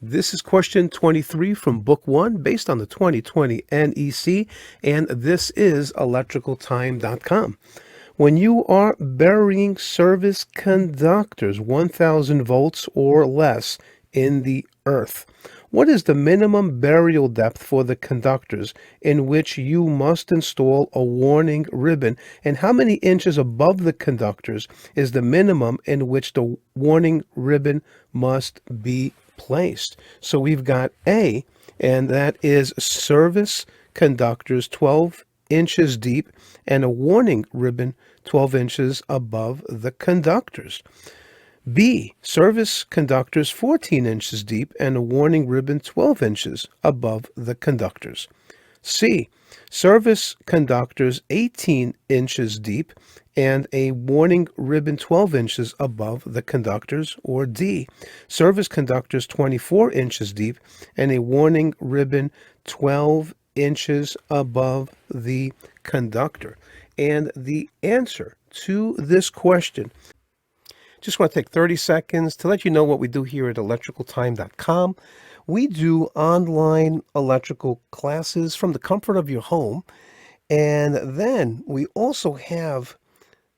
This is question 23 from Book 1 based on the 2020 NEC, and this is electricaltime.com. When you are burying service conductors 1,000 volts or less in the earth, what is the minimum burial depth for the conductors in which you must install a warning ribbon, and how many inches above the conductors is the minimum in which the warning ribbon must be placed? So we've got A, and that is service conductors 12 inches deep and a warning ribbon 12 inches above the conductors. B, service conductors 14 inches deep and a warning ribbon 12 inches above the conductors. C, service conductors 18 inches deep and a warning ribbon 12 inches above the conductors. Or D, service conductors 24 inches deep and a warning ribbon 12 inches above the conductor. And the answer to this question, just want to take 30 seconds to let you know what we do here at electricaltime.com. We do online electrical classes from the comfort of your home. And then we also have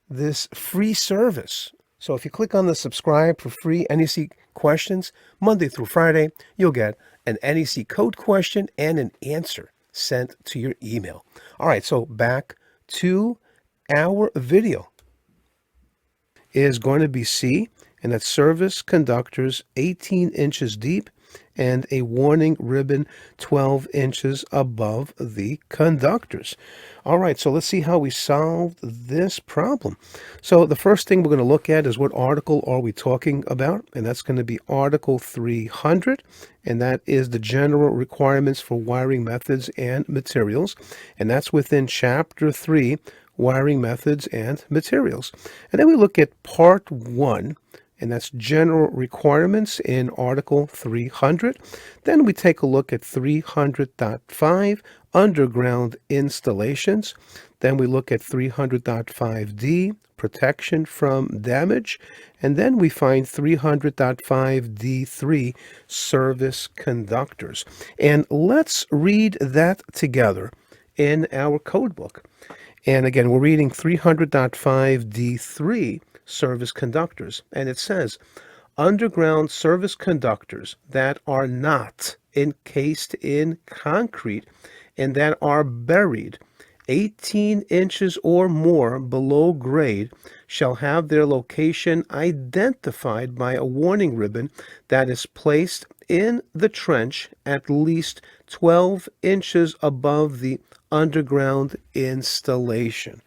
this free service. So if you click on the subscribe for free NEC questions, Monday through Friday, you'll get an NEC code question and an answer sent to your email. All right, so back to our video. Is going to be C, and that's service conductors 18 inches deep and a warning ribbon 12 inches above the conductors. All right, so let's see how we solved this problem. So the first thing we're going to look at is what article are we talking about, and that's going to be Article 300, and that is the general requirements for wiring methods and materials, and that's within Chapter 3, wiring methods and materials. And then we look at Part 1, and that's general requirements in Article 300. Then we take a look at 300.5, underground installations. Then we look at 300.5D, protection from damage. And then we find 300.5D3, service conductors. And let's read that together in our code book. And again, we're reading 300.5D3, service conductors. And it says, underground service conductors that are not encased in concrete and that are buried 18 inches or more below grade shall have their location identified by a warning ribbon that is placed in the trench at least 12 inches above the underground installation.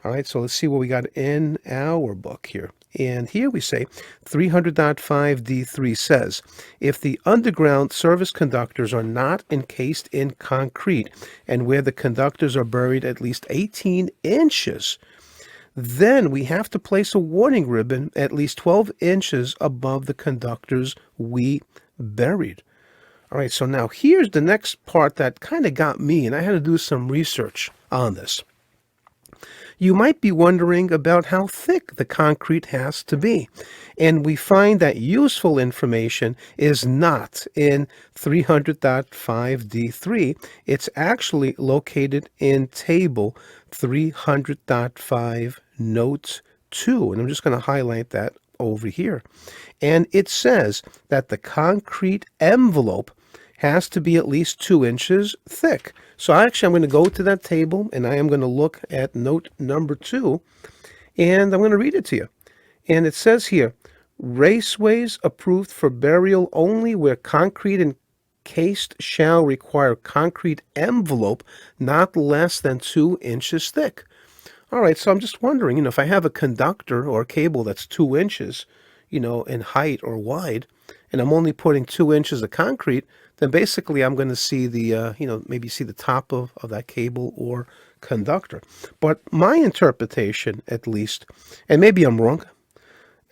All right, so let's see what we got in our book here. And here we say 300.5D3 says, if the underground service conductors are not encased in concrete and where the conductors are buried at least 18 inches, then we have to place a warning ribbon at least 12 inches above the conductors we buried. All right, so now here's the next part that kind of got me, and I had to do some research on this. You might be wondering about how thick the concrete has to be, and we find that useful information is not in 300.5D3. It's actually located in Table 300.5 Note 2, and I'm just going to highlight that over here. And it says that the concrete envelope has to be at least 2 inches thick. So actually I'm going to go to that table and I am going to look at note number 2 and I'm going to read it to you. And it says here, raceways approved for burial only where concrete encased shall require concrete envelope not less than 2 inches thick. All right, so I'm just wondering, if I have a conductor or a cable that's 2 inches, in height or wide, and I'm only putting 2 inches of concrete, then basically I'm going to see the, maybe see the top of that cable or conductor. But my interpretation, at least, and maybe I'm wrong,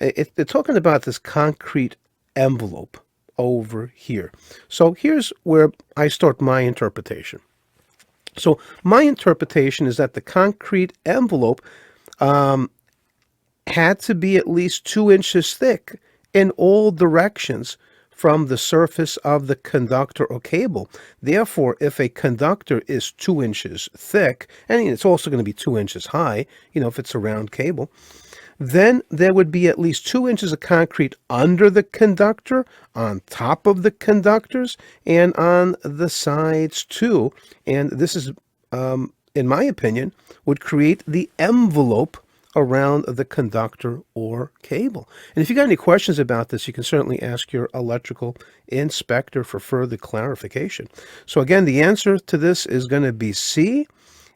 they're talking about this concrete envelope over here. So here's where I start my interpretation. So my interpretation is that the concrete envelope had to be at least 2 inches thick in all directions from the surface of the conductor or cable. Therefore, if a conductor is 2 inches thick, and it's also going to be 2 inches high, if it's a round cable, then there would be at least 2 inches of concrete under the conductor, on top of the conductors, and on the sides too. And this is, in my opinion, would create the envelope around the conductor or cable. And if you got any questions about this, you can certainly ask your electrical inspector for further clarification. So again, the answer to this is going to be C,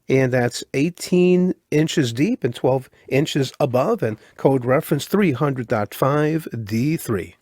and that's 18 inches deep and 12 inches above, and code reference 300.5D3.